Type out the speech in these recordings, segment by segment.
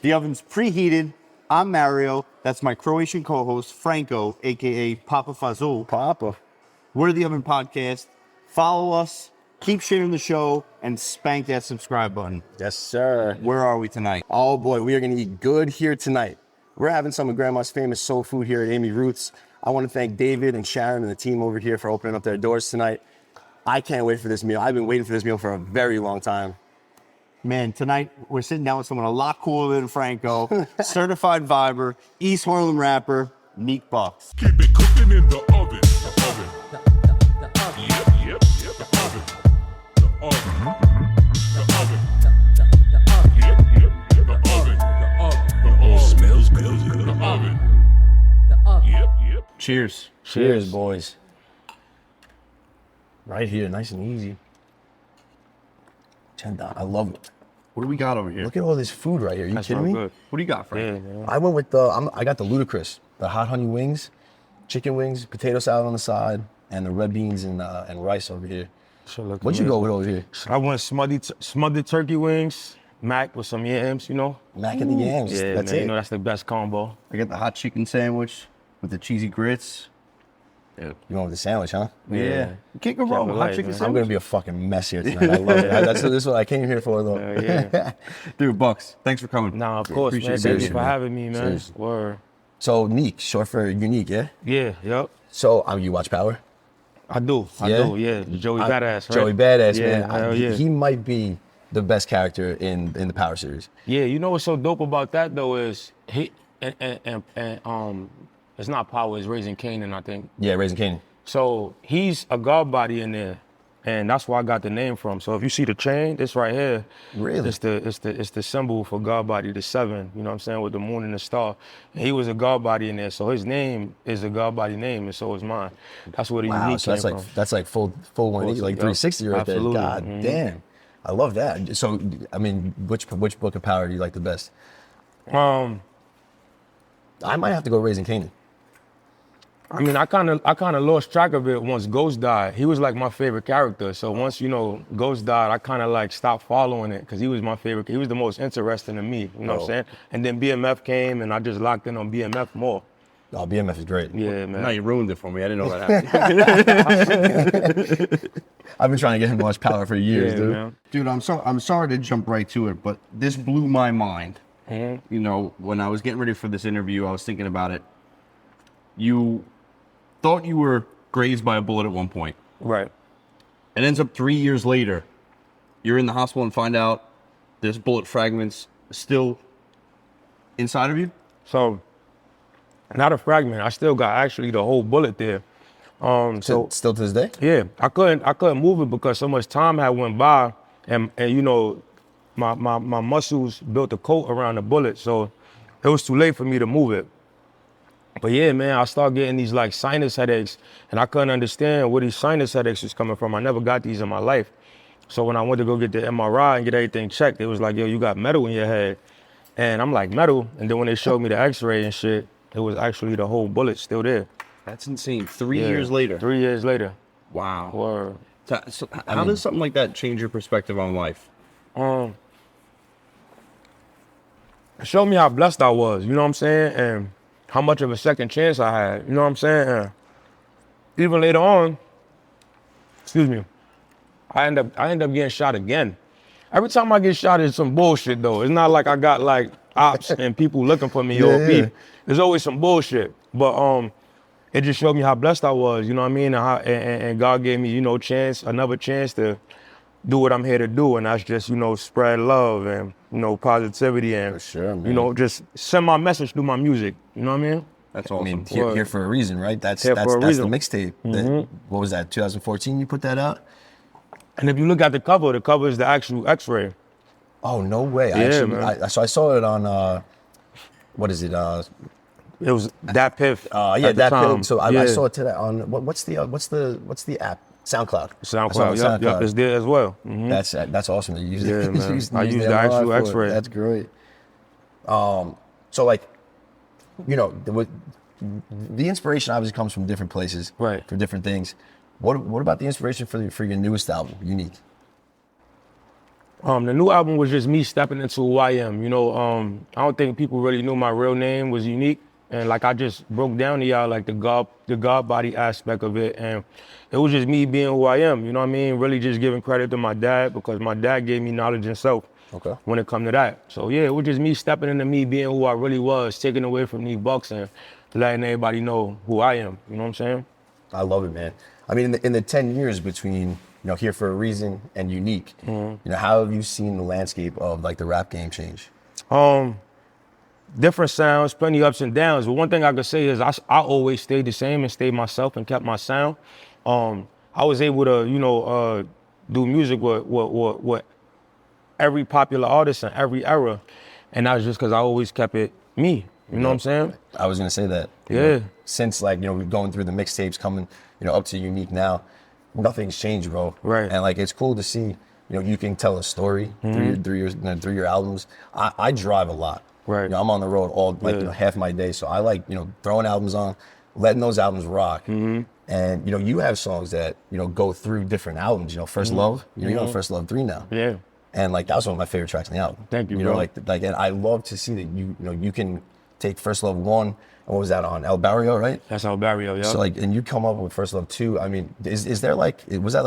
The oven's preheated. I'm Mario. That's my Croatian co-host, Franco, a.k.a. Papa Fazul. Papa. We're the Oven Podcast. Follow us, keep sharing the show, and spank that subscribe button. Yes, sir. Where are we tonight? Oh, boy, we are going to eat good here tonight. We're having some of Grandma's famous soul food here at Amy Roots. I want to thank David and Sharon and the team over here for opening up their doors tonight. I can't wait for this meal. I've been waiting for this meal for a very long time. Man, tonight we're sitting down with someone a lot cooler than Franco, certified viber, East Harlem rapper, Neek Bucks. Keep it cooking in the oven. The oven. Yep. The oven. The oven. The oven. Yep. The oven. The oven smells good. The oven. Yep. Cheers. Cheers, boys. Right here, nice and easy. I love it. What do we got over here? Look at all this food right here. You kidding me? Good. What do you got, Frank? Yeah, I went with I got the ludicrous, the hot honey wings, chicken wings, potato salad on the side, and the red beans and rice over here. What'd you go with over here? I went smothered turkey wings, mac with some yams, you know. Mac and the yams. Yeah, that's man, it. you know that's the best combo. I got the hot chicken sandwich with the cheesy grits. You went with the sandwich, huh? Yeah. You can't go wrong with hot chicken I'm sandwich. gonna be a fucking mess here tonight. I love it. This is what I came here for, though. Yeah. Dude, Bucks, thanks for coming. Nah, of course, man. Appreciate Thank it, you for man. having me, man. Seriously. Word. So Neek, short for unique, yeah. Yeah, yep. So you watch Power? I do. Yeah. Joey Badass, right? Joey Badass, Yeah, man. hell yeah. He might be the best character in the Power series. Yeah, you know what's so dope about that though is he and it's not Power, it's Raising Kanan, I think. Yeah, Raising Kanan. So he's a god body in there, and that's where I got the name from. So if you see the chain, this right here, Really? it's the symbol for god body, the 7. You know what I'm saying, with the moon and the star. And he was a god body in there, so his name is a god body name, and so is mine. That's where the unique So came from. that's like full 180, like Yep. 360 right Absolutely. there. God Mhm. damn, I love that. So I mean, which book of Power do you like the best? I might have to go Raising Kanan. I mean, I kind of lost track of it once Ghost died. He was like my favorite character. So once, Ghost died, I kind of like stopped following it because he was my favorite. He was the most interesting to me, you know what I'm saying? And then BMF came and I just locked in on BMF more. Oh, BMF is great. Yeah, man. Now you ruined it for me. I didn't know that happened. I've been trying to get him to watch Power for years, Yeah, dude. man. Dude, I'm sorry to jump right to it, but this blew my mind. You know, when I was getting ready for this interview, I was thinking about it. You thought you were grazed by a bullet at one point. Right. It ends up 3 years later. You're in the hospital and find out there's bullet fragments still inside of you. So, not a fragment. I still got actually the whole bullet there. So Still to this day? yeah, I couldn't move it because so much time had went by, and my muscles built a coat around the bullet, so it was too late for me to move it. But yeah, man, I started getting these like sinus headaches, and I couldn't understand where these sinus headaches was coming from. I never got these in my life. So when I went to go get the MRI and get everything checked, it was like, yo, you got metal in your head. And I'm like, metal? And then when they showed me the x-ray and shit, it was actually the whole bullet still there. That's insane. 3 Yeah, years later. 3 years later. Wow. Word. So how does something like that change your perspective on life? It showed me how blessed I was, you know what I'm saying? And how much of a second chance I had, you know what I'm saying? And even later on, I end up getting shot again. Every time I get shot, it's some bullshit though. It's not like I got like ops and people looking for me or beef. There's always some bullshit. But it just showed me how blessed I was, you know what I mean? And God gave me, another chance to do what I'm here to do, and that's just, spread love and, positivity and, For sure, man. Just send my message through my music, you know what I mean? That's I awesome. mean, here for a reason, right? That's Here for a the reason. mixtape. What was that, 2014 you put that out? And if you look at the cover is the actual x-ray. Oh, no way. Yeah, I saw it on, what is it? It was that piff. at the that time. pill. So I Yeah. saw it today on, what's the app? SoundCloud. I saw it SoundCloud, on yep, it's there as well. Mhm. That's awesome that you use Yeah, it. man. I use the MRI actual for it. X-ray. That's great. So like, the inspiration obviously comes from different places, Right. For different things. What about the inspiration for your newest album, Unique? The new album was just me stepping into who I am. You know, I don't think people really knew my real name was Unique. And like I just broke down to y'all like the God body aspect of it. And it was just me being who I am, you know what I mean? Really just giving credit to my dad because my dad gave me knowledge and self when it come to that. So yeah, it was just me stepping into me being who I really was, taking away from Neek Bucks and letting everybody know who I am, you know what I'm saying? I love it, man. I mean, in the 10 years between, Here for a Reason and Unique, how have you seen the landscape of like the rap game change? Different sounds, plenty ups and downs. But one thing I could say is I always stayed the same and stayed myself and kept my sound. I was able to, do music with every popular artist in every era. And that was just because I always kept it me. You know what I'm saying? I was gonna say that. Yeah. Since we're going through the mixtapes coming, up to Unique now, nothing's changed, bro. Right. And like it's cool to see, you can tell a story through your albums. I drive a lot. Right. I'm on the road all half my day, so I like throwing albums on, letting those albums rock. And you have songs that go through different albums. First Love, you're on First Love 3 now. Yeah. And like that was one of my favorite tracks on the album. Thank you, You bro. know, like, and I love to see that you can take First Love 1, and what was that on El Barrio, right? That's El Barrio, yeah. So like, and you come up with First Love 2. I mean, is there was that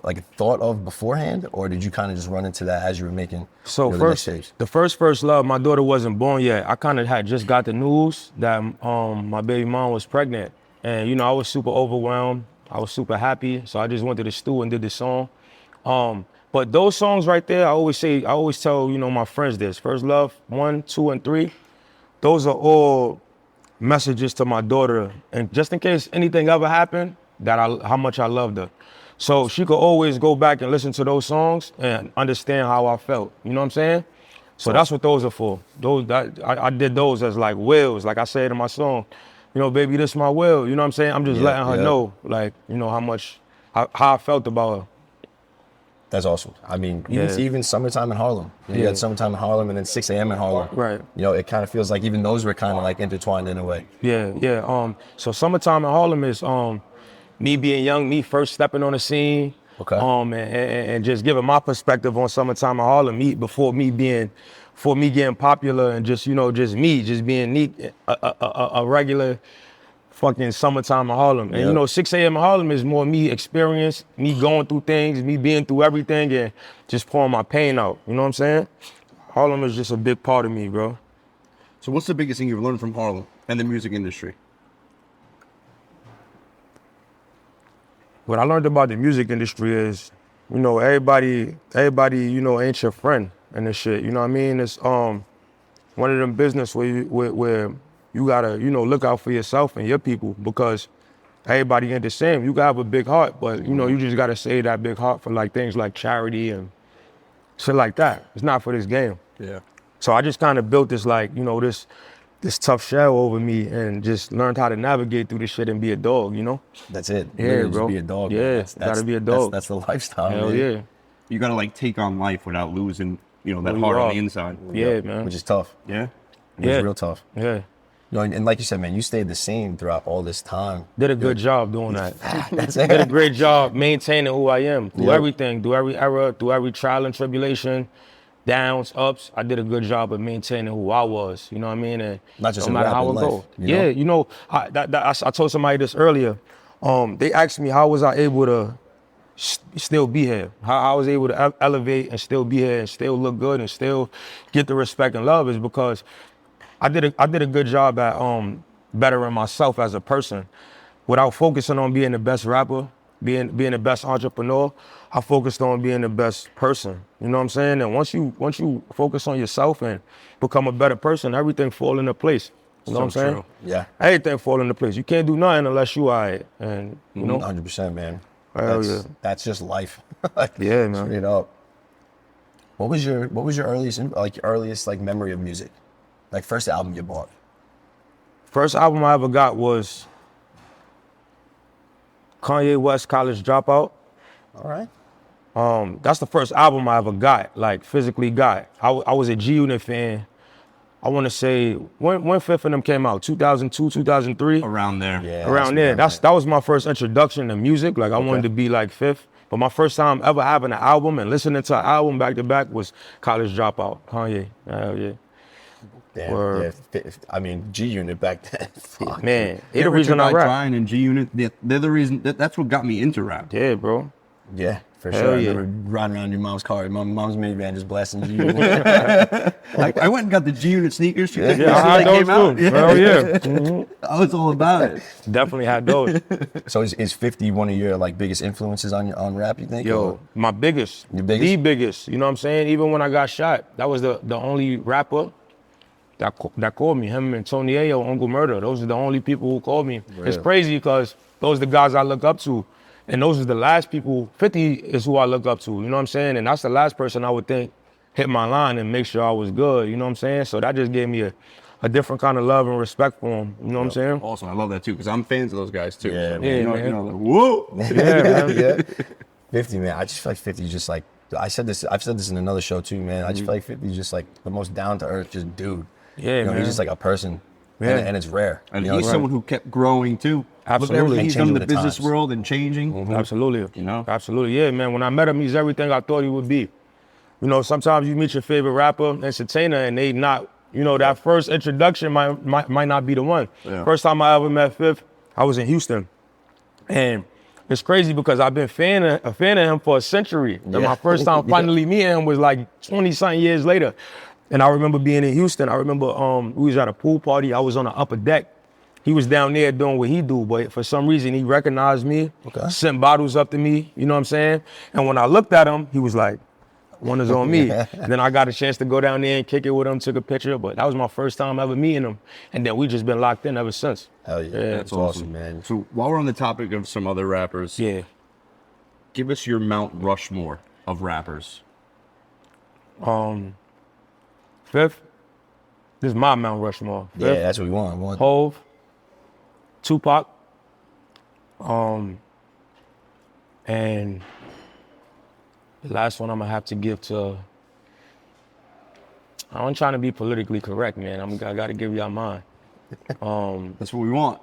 like a thought of beforehand, or did you kind of just run into that as you were making? So the first Love, my daughter wasn't born yet. I kind of had just got the news that my baby mom was pregnant, and I was super overwhelmed. I was super happy, so I just went to the studio and did the song. But those songs right there, I always tell my friends this: First Love 1, 2, and 3. Those are all messages to my daughter, and just in case anything ever happened, how much I loved her. So she could always go back and listen to those songs and understand how I felt. You know what I'm saying? So that's what those are for. I did those as like wills, like I said in my song. Baby, this my will. You know what I'm saying? I'm just letting her know, like, how I felt about her. That's awesome. I mean, even Summertime in Harlem. You had Summertime in Harlem and then 6 a.m. in Harlem. Right. It kind of feels like even those were kind of like intertwined in a way. Yeah. So Summertime in Harlem is me being young, me first stepping on the scene. Okay. And just giving my perspective on Summertime in Harlem, before me getting popular, and just being Neek, a regular fucking Summertime in Harlem. And 6 a.m. in Harlem is more me experience, me going through things, me being through everything and just pouring my pain out. You know what I'm saying? Harlem is just a big part of me, bro. So what's the biggest thing you've learned from Harlem and the music industry? What I learned about the music industry is, everybody, ain't your friend and this shit. You know what I mean? It's one of them business where you gotta, look out for yourself and your people, because everybody ain't the same. You gotta have a big heart, but you just gotta save that big heart for like things like charity and shit like that. It's not for this game. Yeah. So I just kind of built this this tough shell over me and just learned how to navigate through this shit and be a dog, That's it. Yeah, Literally bro. Just be a dog. Yeah, That's gotta be a dog. That's the lifestyle, Hell man. yeah. You gotta like take on life without losing, that heart on the inside. Yeah, man. Which is tough. Yeah. It's real tough. Yeah. And like you said, man, you stayed the same throughout all this time. Did a good job doing that. That's Did a great job maintaining who I am through Yep. everything, through every era, through every trial and tribulation, downs, ups. I did a good job of maintaining who I was. You know what I mean? And Not just no in matter rap, how in it life, go. you know? Yeah, I told somebody this earlier. They asked me how was I able to still be here, how I was able to elevate and still be here and still look good and still get the respect and love, is because I did a good job at bettering myself as a person without focusing on being the best rapper, being the best entrepreneur. I focused on being the best person. You know what I'm saying? And once you focus on yourself and become a better person, everything fall into place. You know what I'm saying? true. Yeah. Everything fall into place. You can't do nothing unless you all right. And 100%, man. Hell yeah. That's just life. Yeah, man. Straight up. What was your earliest memory of music? Like first album you bought? First album I ever got was Kanye West College Dropout. All right. That's the first album I ever got, like physically got. I was a G Unit fan. I want to say when Fifth of them came out, 2002, 2003. Around there. Yeah. Around there. That was my first introduction to music. Like I wanted to be like Fifth. But my first time ever having an album and listening to an album back to back was College Dropout, Kanye. Hell yeah. Damn, Word. yeah, I mean, G Unit back then. Fuck. Man, Yeah, the reason I Richard rap. Brian and G Unit, they're the reason. That's what got me into rap. Yeah, bro. Yeah, for Hell sure. yeah. I remember riding around your mom's car, my mom's minivan, just blasting G Unit. I went and got the G Unit sneakers. Yeah, I had those too. Hell yeah. I was all about it. Definitely had those. So is 50 one of your like biggest influences on rap, you think? Yo, Or- my biggest, Your biggest? the biggest. You know what I'm saying? Even when I got shot, that was the only rapper that called me. Him and Tony Ayo, Uncle Murder. Those are the only people who called me. It's crazy because those are the guys I look up to. And those are the last people, 50 is who I look up to, you know what I'm saying? And that's the last person I would think hit my line and make sure I was good, you know what I'm saying? So that just gave me a different kind of love and respect for him, you know what I'm saying? Awesome. I love that too because I'm fans of those guys too. Yeah, So, man. you know, man. you know, like, whoa. Yeah, man. yeah. 50, man. I just feel like 50 is just like, I've said this in another show too, man. I just feel like 50 is just like the most down to earth just dude. Yeah, You know, man. he's just like a person. Yeah. And it's rare. And you know, he's it's- someone who kept growing too. Absolutely. Look at everything he's done in the Changing with the business times. world and changing. Absolutely. You know? Absolutely, yeah, man. When I met him, he's everything I thought he would be. You know, sometimes you meet your favorite rapper, entertainer, and they not, you know, that first introduction might not be the one. Yeah. First time I ever met Fifth, I was in Houston. And it's crazy because I've been a fan of him for a century. And Yeah. my first time finally meeting him was like 20-something years later. And I remember being in Houston. I remember we was at a pool party. I was on the upper deck. He was down there doing what he do, but for some reason he recognized me, sent bottles up to me, you know what I'm saying? And when I looked at him, he was like, one is on me. And then I got a chance to go down there and kick it with him, took a picture, but that was my first time ever meeting him. And then we just been locked in ever since. Hell yeah. Yeah, That's awesome, man. So while we're on the topic of some other rappers, Yeah. give us your Mount Rushmore of rappers. Fifth, this is my Mount Rushmore. Yeah, Fifth, that's what we want. We want Hove, Tupac, and the last one I'm gonna have to give to, I'm trying to be politically correct, man. I gotta give y'all mine. That's what we want.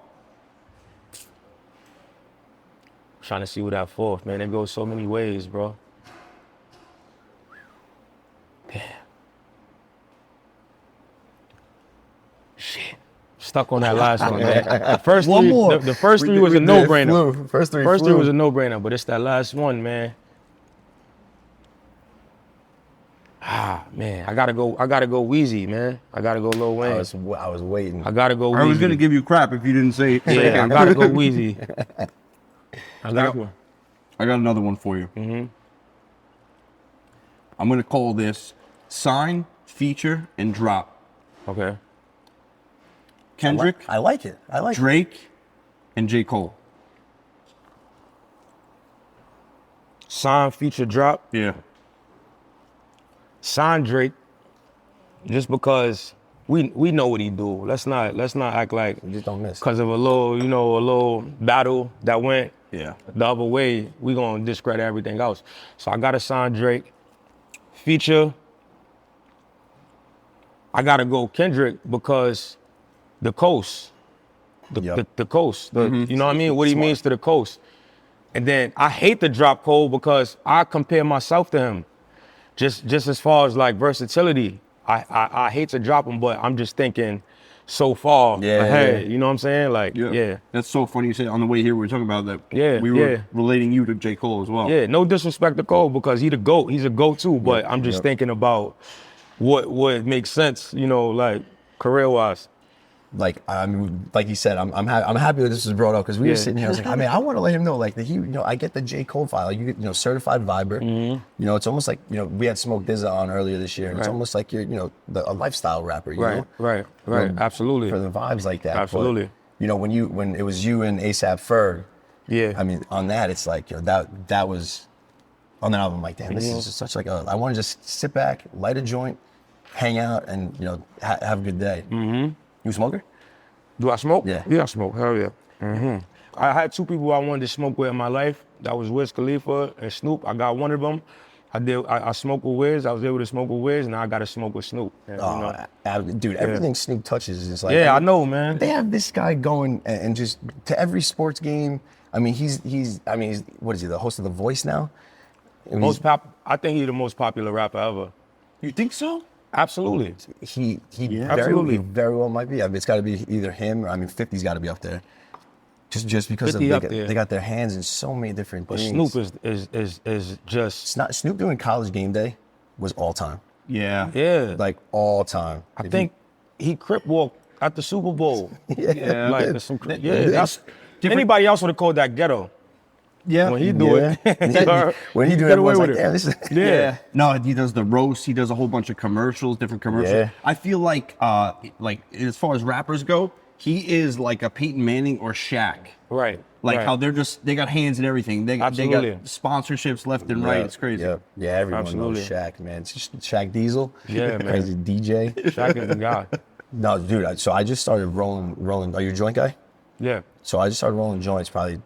Trying to see what that fourth, man. It goes so many ways, bro. Damn. Shit. Stuck on that last one, man. The first One three, more. the first three was a no-brainer. First three was a no-brainer, but it's that last one, man. Ah, man, I gotta go Weezy, man. I gotta go Lil Wayne. I was waiting. I gotta go Weezy. I was gonna give you crap if you didn't say. Yeah, I gotta go Weezy. I got one. I got another one for you. I'm gonna call this sign, feature, and drop. Okay. Kendrick, I like it. I like it. Drake, and J. Cole. Sign, feature, drop. Yeah. Sign Drake, just because we know what he do. Let's not act like You just don't miss. because of a little battle that went Yeah. the other way, we gonna discredit everything else. So I gotta sign Drake. Feature, I gotta go Kendrick because the coast, Yep. the coast, you know what I mean? What he means to the coast. And then I hate to drop Cole because I compare myself to him. Just as far as like versatility, I hate to drop him, but I'm just thinking so far ahead. yeah. You know what I'm saying? Like, yeah. That's so funny you say on the way here we were talking about that. Yeah, We were yeah. relating you to J. Cole as well. Yeah, no disrespect to Cole because he the GOAT. He's a GOAT too, but I'm just thinking about what makes sense, you know, like career-wise. Like I mean, like you said, I'm happy that this was brought up because we were Yeah. sitting here. I was like, I mean, I want to let him know, like that he, you know, I get the J. Cole file. You get, you know, certified viber. You know, it's almost like, you know, we had Smoke DZA on earlier this year, and it's Right. almost like you're, you know, a lifestyle rapper. You know? Right. Um, Absolutely. For the vibes like that. But, Absolutely. you know, when it was you and ASAP Ferg, Yeah. I mean, on that, it's like, you know, that was on that album. Like, damn, this is just such like a. I want to just sit back, light a joint, hang out, and you know, have a good day. You a smoker? Do I smoke? Yeah. Yeah, I smoke. Hell yeah. I had two people I wanted to smoke with in my life. That was Wiz Khalifa and Snoop. I got one of them. I smoked with Wiz. I was able to smoke with Wiz. Now I got to smoke with Snoop. And, Dude, everything Snoop touches is like. Yeah, I know, man. They have this guy going and just to every sports game. I mean, he's what is he? The host of The Voice now. I mean, I think he's the most popular rapper ever. You think so? Absolutely. he Absolutely. very well might be. I mean, it's got to be either him or 50's got to be up there. Just because 50 up there. they got their hands in so many different But things. Snoop is just. It's not Snoop doing College Game Day was all time, Yeah. Yeah. like all time. I think he crip walked at the Super Bowl. Yeah. Like did. some, anybody else would have called that ghetto. Yeah. When he do it, when he do Get it, away everyone's with like, it. "Damn, this is." Yeah. No, he does the roast. He does a whole bunch of commercials, different commercials. Yeah. I feel like as far as rappers go, he is like a Peyton Manning or Shaq. Right. Like right. how they got hands in everything. They got Absolutely. sponsorships left and right. It's crazy. Yeah, everyone Absolutely. knows Shaq, man. It's just Shaq Diesel. Yeah, man. Crazy DJ. Shaq is the guy. No, dude. So I just started rolling. Are you a joint guy? Yeah. So I just started rolling joints probably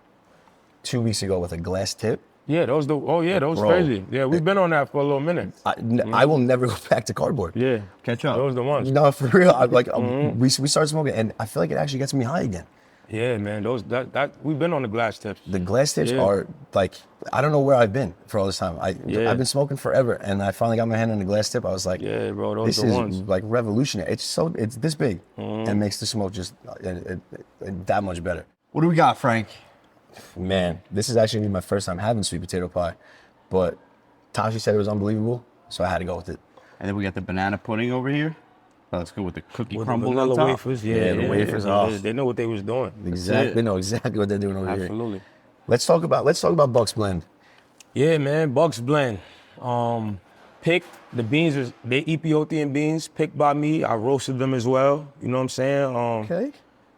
2 weeks ago with a glass tip. Yeah, those Bro. crazy. Yeah, we've been on that for a little minute. I will never go back to cardboard. Yeah. Catch up. Those the ones. No, for real. We started smoking, and I feel like it actually gets me high again. Yeah, man. That we've been on the glass tips. The glass tips Yeah. are like, I don't know where I've been for all this time. I've been smoking forever, and I finally got my hand on the glass tip. I was like, Yeah, bro, those this the is ones. like revolutionary. It's this big, and makes the smoke just that much better. What do we got, Frank? Man, this is actually my first time having sweet potato pie, but Tashi said it was unbelievable, so I had to go with it. And then we got the banana pudding over here. Oh, let's go with the cookie With the crumble on vanilla top. wafers. Yeah, the wafers off. They know what they was doing. Exactly, they know exactly what they're doing over here. Absolutely. Let's talk about Buck's Blend. Yeah, man. Bucks Blend. Picked the beans. They Ethiopian beans picked by me. I roasted them as well. You know what I'm saying? Okay.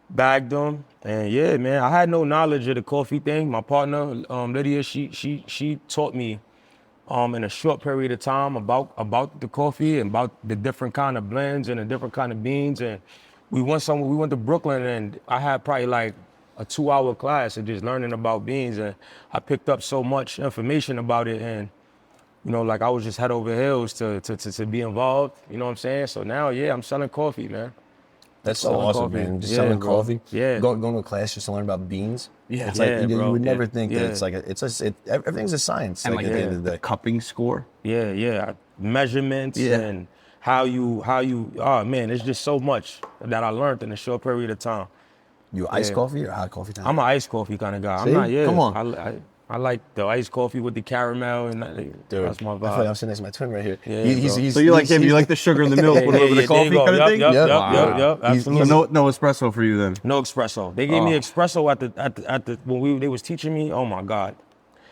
Bagged them, and yeah, man, I had no knowledge of the coffee thing. My partner, Lydia, she taught me in a short period of time about the coffee and about the different kind of blends and the different kind of beans. And we went to Brooklyn, and I had probably like a 2-hour class of just learning about beans, and I picked up so much information about it, and you know, like I was just head over heels to be involved. You know what I'm saying? So now, yeah, I'm selling coffee, man. That's so Selling awesome, coffee. man. Just Yeah, selling bro. coffee. Yeah. Going to a class just to learn about beans. Yeah. It's like Yeah, you bro. would never Yeah. think that Yeah. it's like everything's a science. And like like at the end of the day. cupping score. Yeah. Measurements Yeah. and how you. Oh man, it's just so much that I learned in a short period of time. You iced coffee or hot coffee time? I'm an iced coffee kind of guy. See? I'm not. Yeah. Come on. I like the iced coffee with the caramel, and Dude, that's my I feel like I'm vibe. sitting next to my twin right here. Yeah, bro. So you like him? You like the sugar in the milk, put it over the there coffee you go. kind of thing? Yep. Wow. Absolutely. So no espresso for you then. No espresso. They gave me espresso at the when they was teaching me. Oh my God,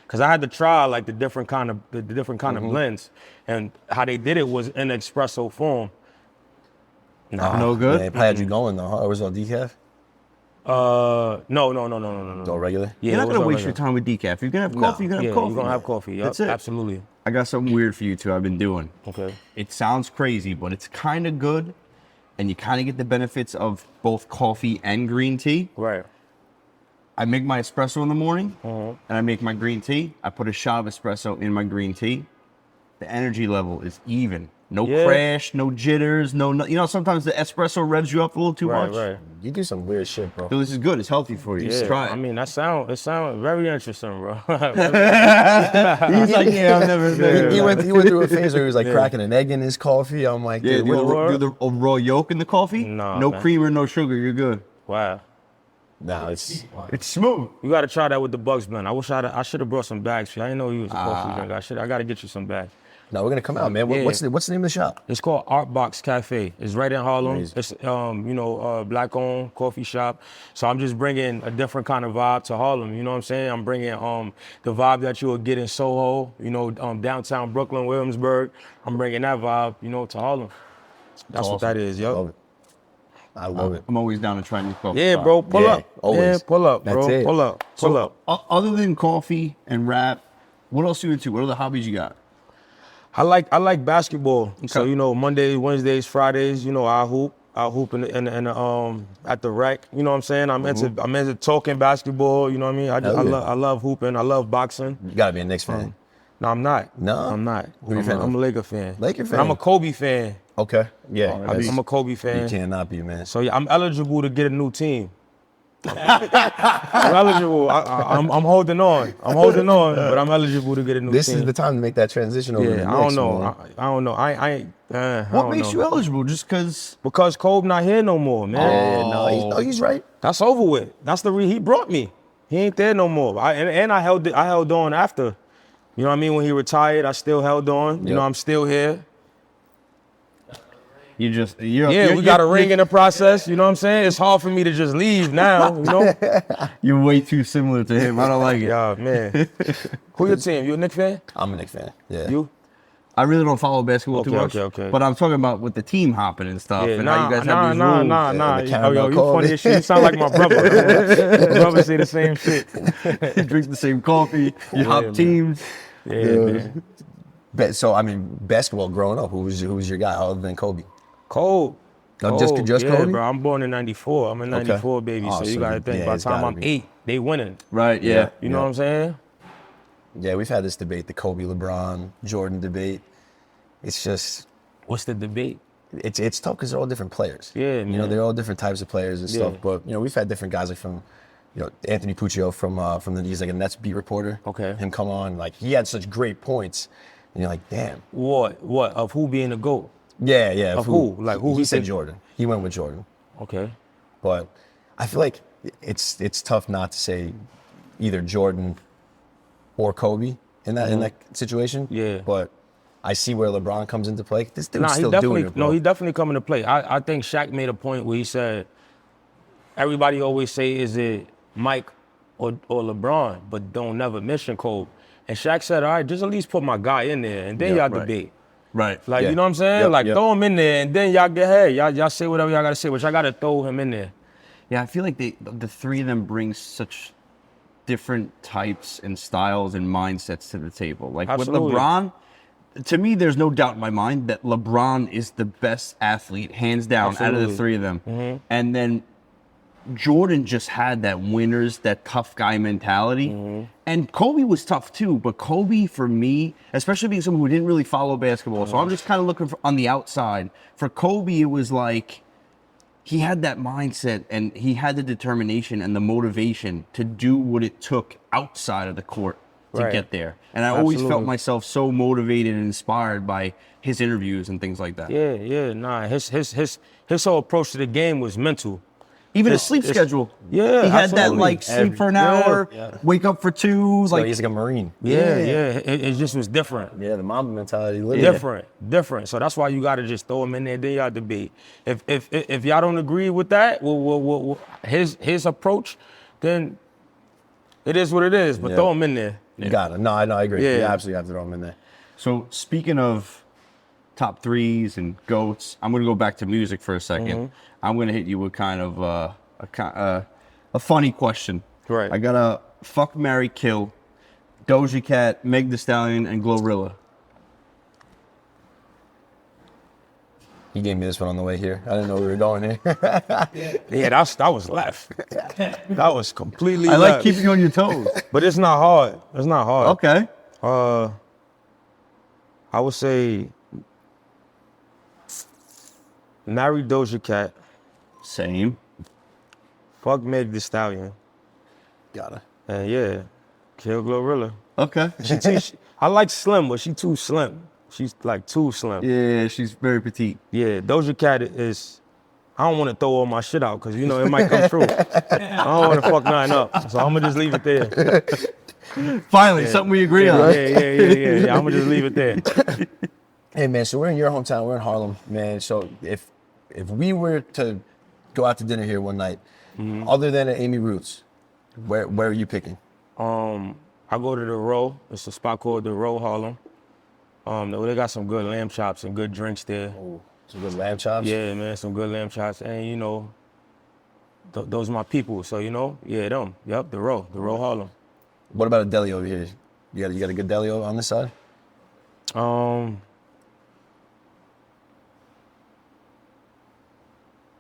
because I had to try like the different kind of blends, and how they did it was in espresso form. No good? They probably had you going though, huh? Or was it all decaf? No. All regular? Yeah, You're not it was gonna all waste your regular. time with decaf. You're gonna have coffee. You're gonna Yeah, have coffee. you're gonna have coffee. Yep, That's it. absolutely. I got something weird for you too. I've been doing. Okay. It sounds crazy, but it's kind of good, and you kind of get the benefits of both coffee and green tea. Right. I make my espresso in the morning, and I make my green tea. I put a shot of espresso in my green tea. The energy level is even. No Yeah. crash, no jitters, no. You know, sometimes the espresso revs you up a little too much. Right. You do some weird shit, bro. So this is good. It's healthy for you. Just Yeah. try it. I mean, it sound very interesting, bro. He's like, yeah, I've never. He went through a phase where he was like cracking an egg in his coffee. I'm like, Yeah, dude, do the raw yolk in the coffee. Nah, no man. creamer, no sugar. You're good. Wow. nah, it's It's smooth. You gotta try that with the Bugs blend. I should have brought some bags for you. I didn't know you was a coffee drinker. I gotta get you some bags. no. We're gonna come out, man. Yeah. What's the name of the shop? It's called Art Box Cafe. It's right in Harlem. Amazing. It's black owned coffee shop. So I'm just bringing a different kind of vibe to Harlem. You know what I'm saying? I'm bringing the vibe that you would get in Soho. Downtown Brooklyn, Williamsburg. I'm bringing that vibe, to Harlem. That's what that is, yo. Love it. I love it. I'm always down to try new coffee. Yeah, bro. Pull Yeah, up. always. Yeah, pull up, bro. That's it. Pull up. Pull up. Other than coffee and rap, what else are you into? What other hobbies you got? I like basketball. So Okay. Mondays, Wednesdays, Fridays, I hoop. I hoop in at the rec. You know what I'm saying? I'm into talking basketball. You know what I mean? I Hell yeah. love hooping. I love boxing. You gotta be a Knicks fan. No, I'm not. No? I'm not. Who you a fan I'm of? a Laker fan. Laker But I'm fan. a Kobe fan. Okay. Yeah. I'm a Kobe fan. You cannot be, man. So yeah, I'm eligible to get a new team. I'm eligible. I'm holding on. I'm holding on, but I'm eligible to get a new This team. is the time to make that transition over to the Yeah, I don't Knicks, know. man. I don't know. I ain't. I What don't makes know. you eligible? Just because? Because Kobe not here no more, man. Yeah, he's right. That's over with. That's the he brought me. He ain't there no more. And I held on after. You know what I mean? When he retired, I still held on. You Yep. know, I'm still here. We got a ring in the process. You know what I'm saying? It's hard for me to just leave now. You know? You're way too similar to him. I don't like it. Yeah, man. Who your team? You a Knicks fan? I'm a Knicks fan. Yeah. You? I really don't follow basketball too much. Okay. But I'm talking about with the team hopping and stuff. Yeah, and how you guys have these rules. nah. the Oh, caramel yo, you cold. funny as shit. You sound like my brother. My brother say the same shit. You drink the same coffee. You hop man. teams. Yeah, man. So I mean, basketball growing up, who was your guy other than Kobe? Kobe. Oh, just yeah, Kobe? bro. I'm born in '94. I'm a '94 baby, Oh, so so you gotta think. yeah, By the it's time gotta I'm be. 8, they winning. Right, yeah. You know what I'm saying? Yeah, we've had this debate, the Kobe, LeBron, Jordan debate. It's just, What's the debate? it's tough because they're all different players. Yeah, You know, man. they're all different types of players and stuff. Yeah. But you know, we've had different guys like from, you know, Anthony Puccio from he's like a Nets beat reporter. Okay. Him come on, like he had such great points, and you're like, damn. What of who being the GOAT? Yeah. Of who? Like, who He he said think- Jordan. He went with Jordan. Okay. But I feel like it's tough not to say either Jordan or Kobe in that situation. Yeah. But I see where LeBron comes into play. This dude's Nah, he still definitely doing it, bro. he definitely coming to play. I think Shaq made a point where he said everybody always say is it Mike or LeBron, but don't never mention Kobe. And Shaq said, all right, just at least put my guy in there, and then Yeah, y'all right. debate. Right. Like, Yeah. you know what I'm saying? Yep, like, yep. throw him in there, and then y'all get ahead. Y'all say whatever y'all gotta say, which I gotta throw him in there. Yeah, I feel like the three of them bring such different types and styles and mindsets to the table. Like Absolutely. with LeBron, to me, there's no doubt in my mind that LeBron is the best athlete, hands down, out of Absolutely. the three of them. And then Jordan just had that winners, that tough guy mentality. And Kobe was tough too, but Kobe, for me, especially being someone who didn't really follow basketball, so I'm just kind of looking for, on the outside. For Kobe, it was like he had that mindset and he had the determination and the motivation to do what it took outside of the court to Right. get there. And I always felt Absolutely. myself so motivated and inspired by his interviews and things like that. Yeah, nah. His whole approach to the game was mental. Even his It's- sleep it's- schedule. Yeah, He had that absolutely. like sleep for an Yeah. hour, wake up for two, So like he's like a Marine. Yeah. It just was different. Yeah, the Mamba mentality. Literally. Different. So that's why you gotta just throw him in there. Then y'all debate. If y'all don't agree with that, well, his approach, then it is what it is. But Yeah. throw him in there. You got it. No, I agree. Yeah. You absolutely have to throw him in there. So speaking of top threes and goats, I'm gonna go back to music for a 2nd I'm gonna hit you with kind of a funny question. Right. I got a fuck, marry, kill, Doja Cat, Meg Thee Stallion, and Glorilla. He gave me this one on the way here. I didn't know we were going here. Yeah, that was left. That was completely I left. like keeping you on your toes. But it's not hard. It's not hard. Okay. I would say marry Doja Cat, Same. fuck Meg Thee Stallion, Got it. and yeah, kill Glorilla. Okay. I like Slim, but she too slim. She's like too slim. Yeah, she's very petite. Yeah, Doja Cat is. I don't want to throw all my shit out because you know it might come true. I don't want to fuck nothing up, so I'm gonna just leave it there. Finally, something we agree on. Yeah. I'm gonna just leave it there. Hey man, so we're in your hometown. We're in Harlem, man. So if we were to go out to dinner here one night, other than at Amy Roots, where are you picking? I go to the Row. It's a spot called the Row, Harlem. They got some good lamb chops and good drinks there. Oh, some good lamb chops. Yeah, man, some good lamb chops, and you know, those are my people. So you know, yeah, them. Yep, the Row Harlem. What about a deli over here? You got a good deli on this side?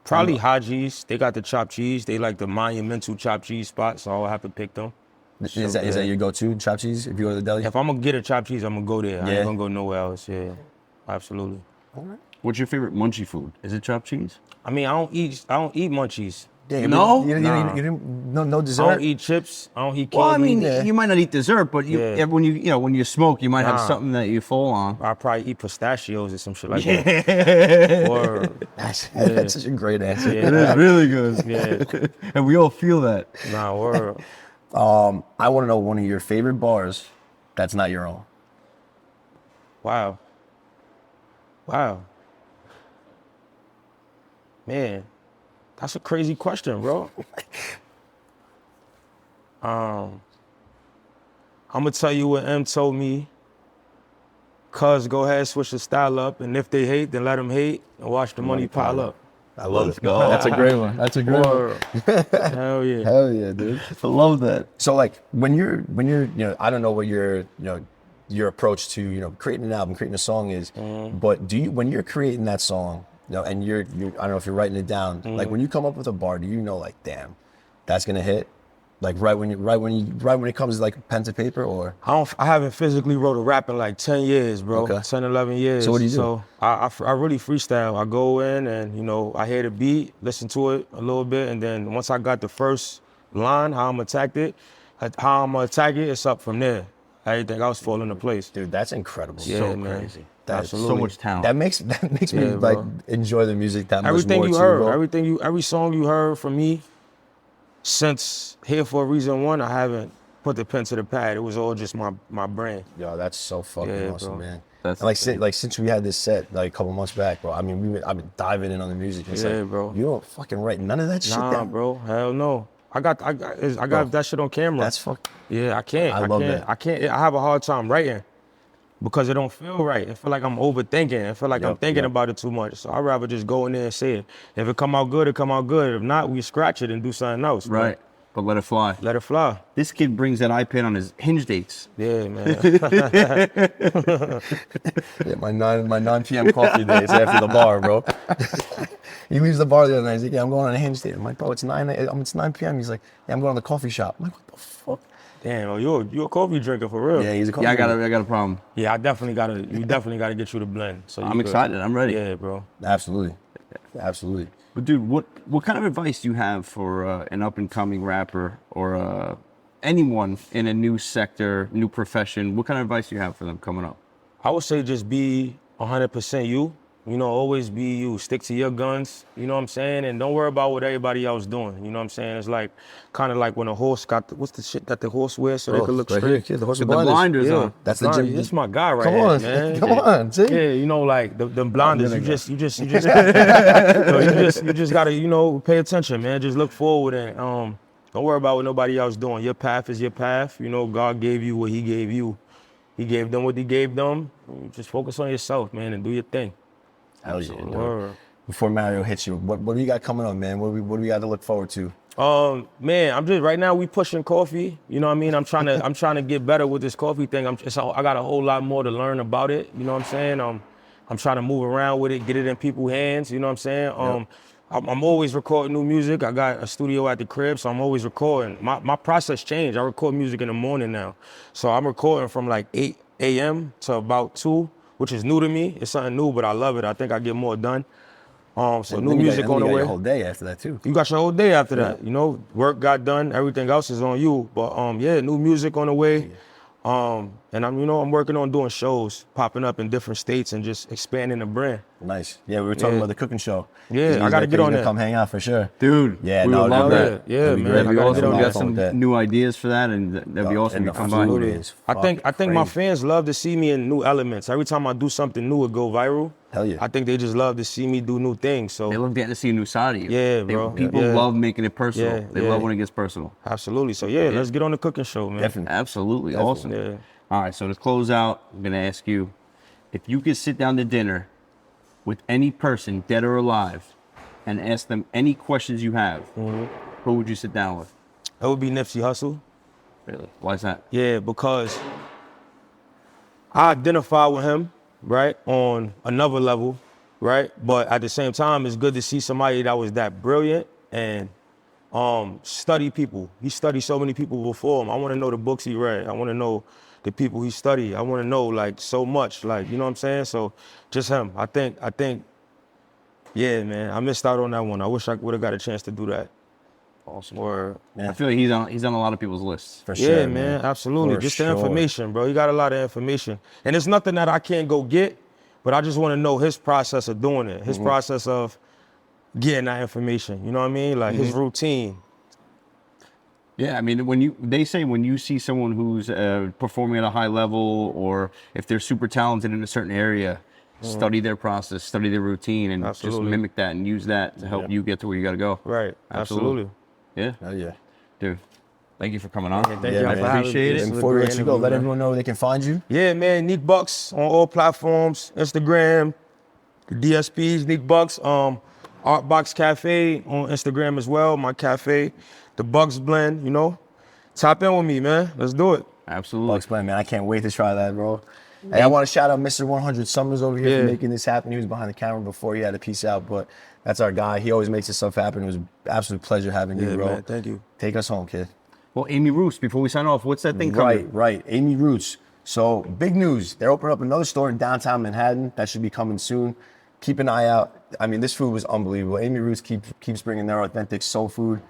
Probably Haji's. They got the chopped cheese. They like the monumental chopped cheese spot, so I'll have to pick them. Is that your go-to, chopped cheese, if you go to the deli? If I'm gonna get a chopped cheese, I'm gonna go there. I Yeah. ain't gonna go nowhere else. Yeah, absolutely. What's your favorite munchie food? Is it chopped cheese? I mean, I don't eat munchies. Yeah, No? you didn't, no dessert? I don't eat chips. I don't eat candy. Well, I mean, Yeah. you might not eat dessert, but Yeah. when you smoke, you might have Nah. something that you fall on. I probably eat pistachios or some shit like that. Or That's such a great answer. Yeah. It is really good. yeah, And we all feel that. nah, or I want to know one of your favorite bars that's not your own. wow, man, that's a crazy question, bro. I'm gonna tell you what M told me. Cuz go ahead, switch the style up, and if they hate, then let them hate, and watch the money pile up. I love it. go. That's a great one. That's a great one. Or, hell yeah. Hell yeah, dude. I love that. So like when you're I don't know what your approach to creating an album, creating a song is, but when you're creating that song, and you're I don't know if you're writing it down, like when you come up with a bar, do you know like, damn, that's gonna hit? Like right when it comes to like pen to paper, or I haven't physically wrote a rap in like 10 years, bro. Okay. 10, 11 years. So what do you do? So I really freestyle. I go in and, I hear the beat, listen to it a little bit, and then once I got the first line, how I'm gonna attack it, it's up from there. Everything else fall into place. dude, that's incredible. Yeah, So man. crazy. So much talent. That makes me Yeah, like bro. enjoy the music that Everything much you more heard, too, bro. every song you heard from me since Here for a Reason 1, I haven't put the pen to the pad. It was all just my brain. Yo, that's so fucking Yeah, awesome, bro. man. That's And since we had this set like a couple months back, bro. I mean, I've been diving in on the music. It's Yeah, like, bro. You don't fucking write none of that shit Nah, down. bro, hell no. I got that shit on camera. That's fuck. Yeah, I can't. I love that. I can't. I have a hard time writing because it don't feel right. I feel like I'm overthinking. I feel like I'm thinking about it too much. So I'd rather just go in there and say it. If it come out good, it come out good. If not, we scratch it and do something else. bro. Right. But let it fly. Let it fly. This kid brings that iPad on his hinge dates. Yeah, man. Yeah, my 9 p.m. coffee days after the bar, bro. He leaves the bar the other night. He's like, yeah, I'm going on a hinge date. I'm like, bro, it's 9 p.m. He's like, yeah, I'm going to the coffee shop. I'm like, what the fuck? Damn, you a coffee drinker for real? Yeah, he's a coffee Yeah, I drinker. got a problem. Yeah, you definitely gotta get you the blend. So I'm excited. I'm ready. Yeah, bro. Absolutely. Absolutely. But dude, what kind of advice do you have for an up and coming rapper or anyone in a new sector, new profession? What kind of advice do you have for them coming up? I would say just be 100% you. Always be you. Stick to your guns, you know what I'm saying? And don't worry about what everybody else doing, you know what I'm saying? It's like, kind of like when a horse got, what's the shit that the horse wears so they can look right straight? here, the horse With with the blinders Yeah, on. That's the gym. This my guy right Come here, on, man. come on, see? Yeah, like the blinders, gonna you just you just gotta, pay attention, man. Just look forward and don't worry about what nobody else doing. Your path is your path. God gave you what he gave you. He gave them what he gave them. Just focus on yourself, man, and do your thing. Hell yeah, dude. Word. Before Mario hits you, what do you got coming up, man? What do we got to look forward to? Man, I'm just right now we pushing coffee. You know what I mean? I'm trying to get better with this coffee thing. I got a whole lot more to learn about it. You know what I'm saying? I'm trying to move around with it, get it in people's hands. You know what I'm saying? I'm always recording new music. I got a studio at the crib, so I'm always recording. My process changed. I record music in the morning now, so I'm recording from like 8 a.m. to about 2, which is new to me. It's something new, but I love it. I think I get more done. So And new then you music got, on the you got way. your whole day after that too. You got your whole day after that, work got done, everything else is on you. But new music on the way. And I'm working on doing shows, popping up in different states and just expanding the brand. Nice. Yeah, we were talking about the cooking show. Yeah, He's I gotta like, get he's on gonna that. Come hang out for sure. Dude, Yeah, we no, would love no, that. Yeah, That'd be man. great. I We gotta also get on got that. some with that. new ideas for that, and that'd be awesome And to the come food by. is I think my crazy. fans love to see me in new elements. Every time I do something new, it go viral. Hell yeah. I think they just love to see me do new things. So They love getting to see a new side of you. Yeah, bro. People Yeah. love making it personal. Yeah, They yeah. love when it gets personal. absolutely. So let's get on the cooking show, man. Definitely. Absolutely. Awesome. Yeah. All right, so to close out, I'm going to ask you, if you could sit down to dinner with any person, dead or alive, and ask them any questions you have, who would you sit down with? That would be Nipsey Hussle. Really? Why is that? Yeah, because I identify with him, right, on another level, right? But at the same time, it's good to see somebody that was that brilliant and study people. He studied so many people before him. I want to know the books he read. I want to know the people he studied. I want to know like so much, like, you know what I'm saying? So just him. I think, yeah, man, I missed out on that one. I wish I would have got a chance to do that. Awesome. Or I feel like he's on a lot of people's lists. For sure, yeah, man, absolutely. For Just sure. the information, bro. He got a lot of information. And it's nothing that I can't go get, but I just want to know his process of doing it, his process of getting that information. You know what I mean? Like his routine. Yeah, I mean, they say when you see someone who's performing at a high level, or if they're super talented in a certain area, study their process, study their routine, and just Absolutely. mimic that and use that to help you get to where you got to go. Right, absolutely. Yeah, Hell yeah. dude. Thank you for coming on. Thank Yeah, you man. for having me. Appreciate This it. And was a before we great let you go, interview, let man. everyone know where they can find you. Yeah, man, Neek Bucks on all platforms, Instagram, the DSPs, Neek Bucks, Art Box Cafe on Instagram as well, my cafe, the Bucks Blend, you know. Tap in with me, man. Let's do it. Absolutely. Bucks Blend, man. I can't wait to try that, bro. Hey, I want to shout out Mr. 100 Summers over here Yeah. for making this happen. He was behind the camera before he had to peace out, but that's our guy. He always makes this stuff happen. It was an absolute pleasure having you, Yeah, bro. man, thank you. Take us home, kid. Well, Amy Roos, before we sign off, what's that thing coming? Right. Amy Roots. So big news. They're opening up another store in downtown Manhattan. That should be coming soon. Keep an eye out. I mean, this food was unbelievable. Amy Roots keeps bringing their authentic soul food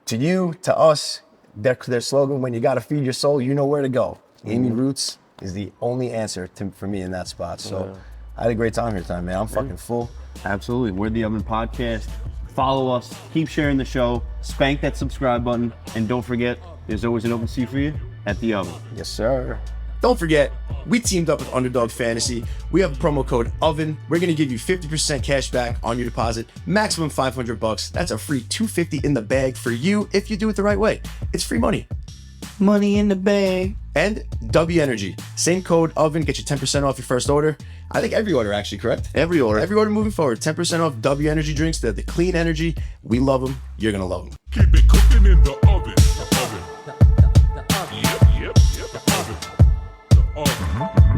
to you, to us. Their slogan, when you got to feed your soul, you know where to go. Amy Roots is the only answer for me in that spot. So I had a great time here tonight, man. I'm fucking full. Absolutely. We're the Oven Podcast. Follow us. Keep sharing the show. Spank that subscribe button. And don't forget, there's always an open seat for you at the Oven. Yes, sir. Don't forget, we teamed up with Underdog Fantasy. We have the promo code OVEN. We're gonna give you 50% cash back on your deposit, maximum $500. That's a free $250 in the bag for you if you do it the right way. It's free money. Money in the bag. And W Energy. Same code OVEN, get you 10% off your first order. I think every order, actually, correct? Every order moving forward. 10% off W Energy drinks. They're the clean energy. We love them. You're gonna love them. Keep it cooking in the oven. The oven. Yep. The oven. The oven.